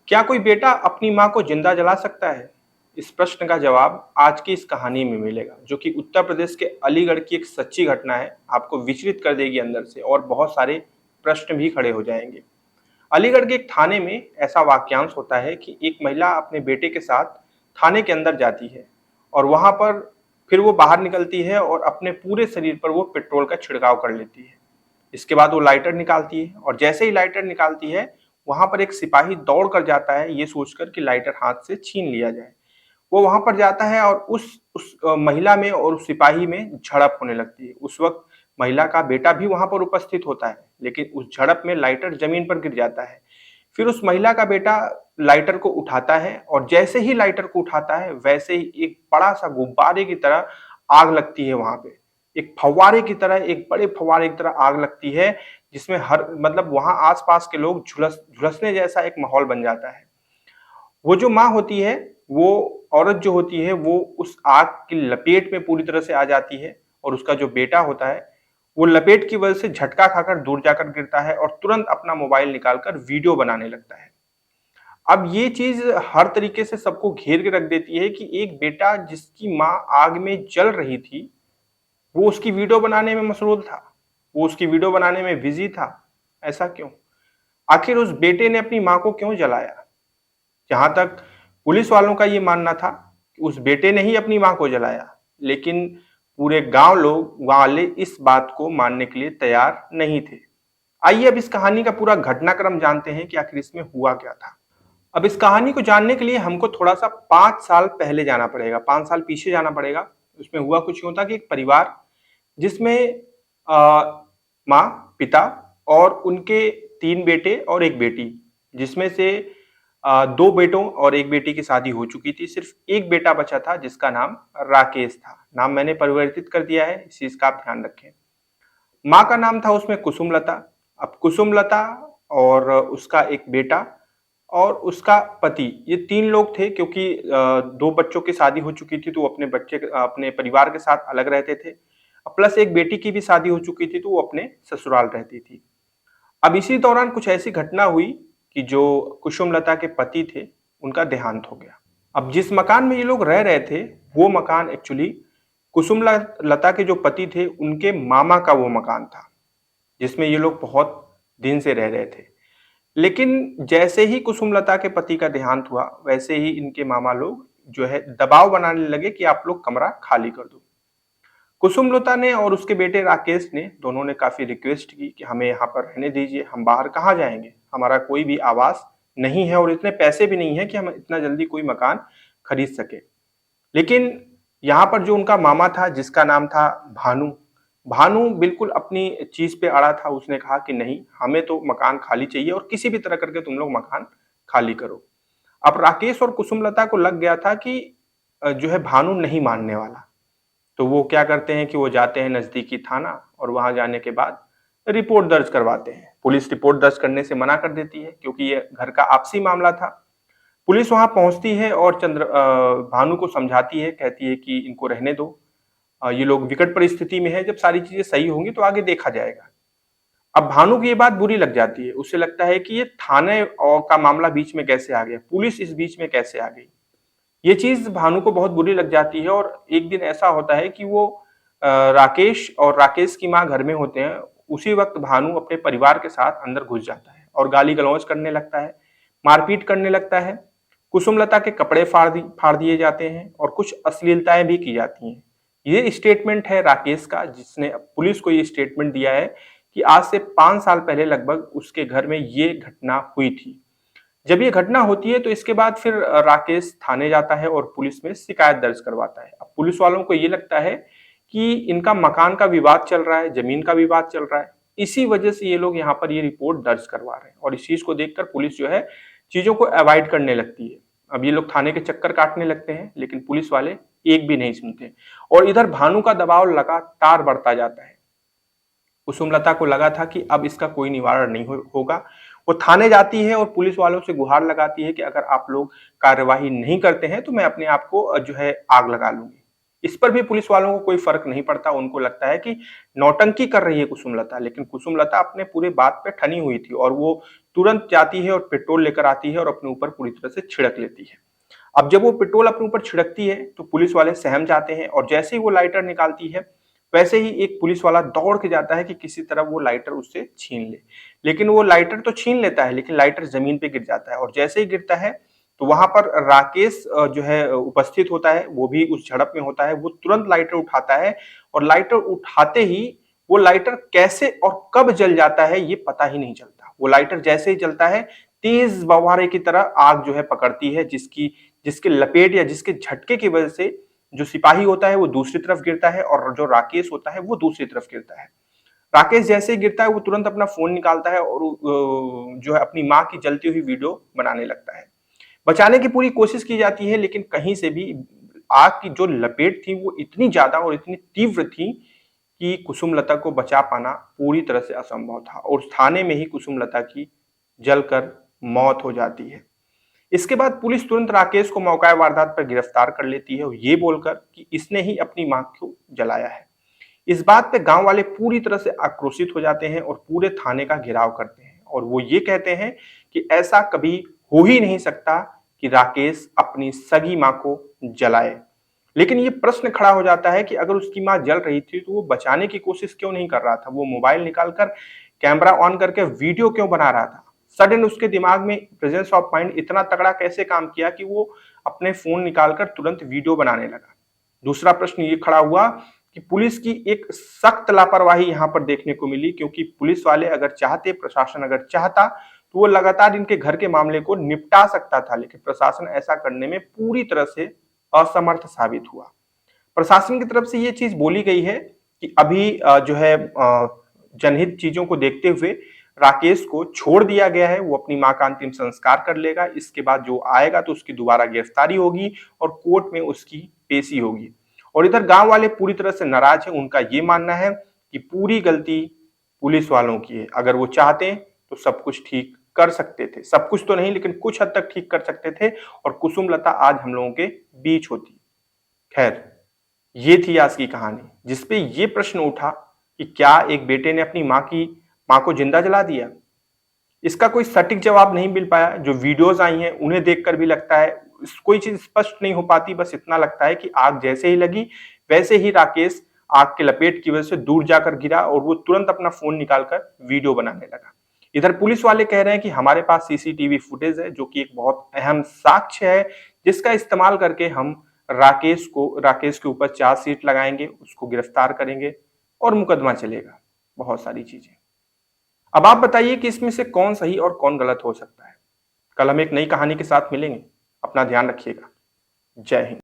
क्या कोई बेटा अपनी माँ को जिंदा जला सकता है? इस प्रश्न का जवाब आज की इस कहानी में मिलेगा, जो कि उत्तर प्रदेश के अलीगढ़ की एक सच्ची घटना है। आपको विचलित कर देगी अंदर से और बहुत सारे प्रश्न भी खड़े हो जाएंगे। अलीगढ़ के एक थाने में ऐसा वाक्यांश होता है कि एक महिला अपने बेटे के साथ थाने के अंदर जाती है और वहां पर फिर वो बाहर निकलती है और अपने पूरे शरीर पर वो पेट्रोल का छिड़काव कर लेती है। इसके बाद वो लाइटर निकालती है और जैसे ही लाइटर निकालती है, वहां पर एक सिपाही दौड़ कर जाता है ये सोचकर कि लाइटर हाथ से छीन लिया जाए। वो वहां पर जाता है और उस महिला में और उस सिपाही में झड़प होने लगती है। उस वक्त महिला का बेटा भी वहां पर उपस्थित होता है, लेकिन उस झड़प में लाइटर जमीन पर गिर जाता है। फिर उस महिला का बेटा लाइटर को उठाता है और जैसे ही लाइटर को उठाता है, वैसे ही एक बड़ा सा गुब्बारे की तरह आग लगती है वहां पे। एक फव्वारे की तरह, एक बड़े फव्वारे की तरह आग लगती है, जिसमें हर मतलब वहां आसपास के लोग झुलसने जैसा एक माहौल बन जाता है। वो जो माँ होती है, वो औरत जो होती है, वो उस आग की लपेट में पूरी तरह से आ जाती है और उसका जो बेटा होता है, वो लपेट की वजह से झटका खाकर दूर जाकर गिरता है और तुरंत अपना मोबाइल निकालकर वीडियो बनाने लगता है। अब ये चीज हर तरीके से सबको घेर के रख देती है कि एक बेटा जिसकी माँ आग में जल रही थी, वो उसकी वीडियो बनाने में मशगूल था, वो उसकी वीडियो बनाने में बिजी था। ऐसा क्यों? आखिर उस बेटे ने अपनी माँ को क्यों जलाया? जहां तक पुलिस वालों का ये मानना था कि उस बेटे ने ही अपनी मां को जलाया, लेकिन पूरे गांव लोग वाले इस बात को मानने के लिए तैयार नहीं थे। आइए अब इस कहानी का पूरा घटनाक्रम जानते हैं कि आखिर इसमें हुआ क्या था। अब इस कहानी को जानने के लिए हमको थोड़ा सा 5 साल पहले जाना पड़ेगा, 5 साल पीछे जाना पड़ेगा। उसमें हुआ कुछ यूं था कि एक परिवार जिसमें माँ, पिता और उनके 3 बेटे और एक बेटी, जिसमें से 2 बेटों और एक बेटी की शादी हो चुकी थी। सिर्फ एक बेटा बचा था जिसका नाम राकेश था। नाम मैंने परिवर्तित कर दिया है, इस चीज का आप ध्यान रखें। माँ का नाम था उसमें कुसुमलता। अब कुसुमलता और उसका एक बेटा और उसका पति, ये 3 लोग थे, क्योंकि 2 बच्चों की शादी हो चुकी थी तो वो अपने परिवार के साथ अलग रहते थे। प्लस एक बेटी की भी शादी हो चुकी थी तो वो अपने ससुराल रहती थी। अब इसी दौरान कुछ ऐसी घटना हुई कि जो कुसुमलता के पति थे, उनका देहांत हो गया। अब जिस मकान में ये लोग रह रहे थे, वो मकान एक्चुअली कुसुमलता के जो पति थे, उनके मामा का वो मकान था, जिसमें ये लोग बहुत दिन से रह रहे थे। लेकिन जैसे ही कुसुमलता के पति का देहांत हुआ, वैसे ही इनके मामा लोग जो है दबाव बनाने लगे कि आप लोग कमरा खाली कर दो। कुसुमलता ने और उसके बेटे राकेश ने, दोनों ने काफी रिक्वेस्ट की कि हमें यहाँ पर रहने दीजिए, हम बाहर कहाँ जाएंगे, हमारा कोई भी आवास नहीं है और इतने पैसे भी नहीं है कि हम इतना जल्दी कोई मकान खरीद सके। लेकिन यहाँ पर जो उनका मामा था, जिसका नाम था भानु, भानु बिल्कुल अपनी चीज पे अड़ा था। उसने कहा कि नहीं, हमें तो मकान खाली चाहिए और किसी भी तरह करके तुम लोग मकान खाली करो। अब राकेश और कुसुमलता को लग गया था कि जो है भानु नहीं मानने वाला। तो वो क्या करते हैं कि वो जाते हैं नजदीकी थाना और वहां जाने के बाद रिपोर्ट दर्ज करवाते हैं। पुलिस रिपोर्ट दर्ज करने से मना कर देती है क्योंकि ये घर का आपसी मामला था। पुलिस वहां पहुंचती है और भानु को समझाती है, कहती है कि इनको रहने दो, ये लोग विकट परिस्थिति में है, जब सारी चीजें सही होंगी तो आगे देखा जाएगा। अब भानु की ये बात बुरी लग जाती है, उसे लगता है कि ये थाने और का मामला बीच में कैसे आ गया, पुलिस इस बीच में कैसे आ गई। ये चीज भानु को बहुत बुरी लग जाती है और एक दिन ऐसा होता है कि वो राकेश और राकेश की माँ घर में होते हैं। उसी वक्त भानु अपने परिवार के साथ अंदर घुस जाता है और गाली गलौज करने लगता है, मारपीट करने लगता है। कुसुमलता के कपड़े फाड़ दिए जाते हैं और कुछ अश्लीलताएं भी की जाती हैं। ये स्टेटमेंट है राकेश का, जिसने पुलिस को ये स्टेटमेंट दिया है कि आज से 5 साल पहले लगभग उसके घर में ये घटना हुई थी। जब ये घटना होती है तो इसके बाद फिर राकेश थाने जाता है और पुलिस में शिकायत दर्ज करवाता है। अब पुलिस वालों को ये लगता है कि इनका मकान का विवाद चल रहा है, जमीन का विवाद चल रहा है, इसी वजह से ये लोग यहाँ पर ये रिपोर्ट दर्ज करवा रहे हैं और इस चीज को देखकर पुलिस जो है चीजों को अवॉइड करने लगती है। अब ये लोग थाने के चक्कर काटने लगते हैं, लेकिन पुलिस वाले एक भी नहीं सुनते और इधर भानु का दबाव लगातार बढ़ता जाता है। कुसुमलता को लगा था कि अब इसका कोई निवारण नहीं होगा। वो थाने जाती है और पुलिस वालों से गुहार लगाती है कि अगर आप लोग कार्यवाही नहीं करते हैं तो मैं अपने आप को जो है आग लगा लूंगी। इस पर भी पुलिस वालों को कोई फर्क नहीं पड़ता। उनको लगता है कि नौटंकी कर रही है कुसुमलता, लेकिन कुसुमलता अपने पूरे बात पे ठनी हुई थी और वो तुरंत जाती है और पेट्रोल लेकर आती है और अपने ऊपर पूरी तरह से छिड़क लेती है। अब जब वो पेट्रोल अपने ऊपर छिड़कती है तो पुलिस वाले सहम जाते हैं और जैसे ही वो लाइटर निकालती है वैसे ही एक पुलिस वाला दौड़ के जाता है कि किसी तरह वो लाइटर उससे छीन ले। लेकिन वो लाइटर तो छीन लेता है, लेकिन लाइटर जमीन पे गिर जाता है और जैसे ही गिरता है तो वहां पर राकेश जो है उपस्थित होता है, वो भी उस झड़प में होता है। वो तुरंत लाइटर उठाता है और लाइटर उठाते ही वो लाइटर कैसे और कब जल जाता है ये पता ही नहीं चलता। वो लाइटर जैसे ही जलता है तेज बौछारे की तरह आग जो है पकड़ती है, जिसके लपेट या जिसके झटके की वजह से जो सिपाही होता है वो दूसरी तरफ गिरता है और जो राकेश होता है वो दूसरी तरफ गिरता है। राकेश जैसे ही गिरता है वो तुरंत अपना फोन निकालता है और जो है अपनी माँ की जलती हुई वीडियो बनाने लगता है। बचाने की पूरी कोशिश की जाती है, लेकिन कहीं से भी आग की जो लपेट थी वो इतनी ज्यादा और इतनी तीव्र थी कि कुसुमलता को बचा पाना पूरी तरह से असंभव था और थाने में ही कुसुमलता की जलकर मौत हो जाती है। इसके बाद पुलिस तुरंत राकेश को मौका वारदात पर गिरफ्तार कर लेती है और ये बोलकर कि इसने ही अपनी मां को जलाया है। इस बात पे गांव वाले पूरी तरह से आक्रोशित हो जाते हैं और पूरे थाने का घेराव करते हैं और वो ये कहते हैं कि ऐसा कभी हो ही नहीं सकता कि राकेश अपनी सगी मां को जलाए। लेकिन ये प्रश्न खड़ा हो जाता है कि अगर उसकी मां जल रही थी तो वो बचाने की कोशिश क्यों नहीं कर रहा था? वो मोबाइल निकालकर कैमरा ऑन करके वीडियो क्यों बना रहा था? सडन उसके दिमाग में प्रेजेंस ऑफ माइंड इतना तगड़ा कैसे काम किया कि वो अपने फोन निकालकर तुरंत वीडियो बनाने लगा? दूसरा प्रश्न ये खड़ा हुआ कि पुलिस की एक सख्त लापरवाही यहां पर देखने को मिली, क्योंकि पुलिस वाले अगर चाहते, प्रशासन अगर चाहता तो वो लगातार इनके घर के मामले को निपटा सकता था, लेकिन प्रशासन ऐसा करने में पूरी तरह से असमर्थ साबित हुआ। प्रशासन की तरफ से ये चीज बोली गई है कि अभी जो है जनहित चीजों को देखते हुए राकेश को छोड़ दिया गया है, वो अपनी मां का अंतिम संस्कार कर लेगा। इसके बाद जो आएगा तो उसकी दोबारा गिरफ्तारी होगी और कोर्ट में उसकी पेशी होगी। और इधर गांव वाले पूरी तरह से नाराज हैं। उनका ये मानना है कि पूरी गलती पुलिस वालों की है। अगर वो चाहते तो सब कुछ ठीक कर सकते थे, सब कुछ तो नहीं लेकिन कुछ हद तक ठीक कर सकते थे और कुसुमलता आज हम लोगों के बीच होती। खैर, ये थी आज की कहानी जिसपे ये प्रश्न उठा कि क्या एक बेटे ने अपनी मां को जिंदा जला दिया? इसका कोई सटीक जवाब नहीं मिल पाया। जो वीडियोस आई हैं उन्हें देखकर भी लगता है कोई चीज स्पष्ट नहीं हो पाती। बस इतना लगता है कि आग जैसे ही लगी वैसे ही राकेश आग के लपेट की वजह से दूर जाकर गिरा और वो तुरंत अपना फोन निकालकर वीडियो बनाने लगा। इधर पुलिस वाले कह रहे हैं कि हमारे पास सीसीटीवी फुटेज है, जो कि एक बहुत अहम साक्ष्य है जिसका इस्तेमाल करके हम राकेश के ऊपर चार्जशीट लगाएंगे, उसको गिरफ्तार करेंगे और मुकदमा चलेगा। बहुत सारी चीजें। अब आप बताइए कि इसमें से कौन सही और कौन गलत हो सकता है। कल हम एक नई कहानी के साथ मिलेंगे। अपना ध्यान रखिएगा। जय हिंद।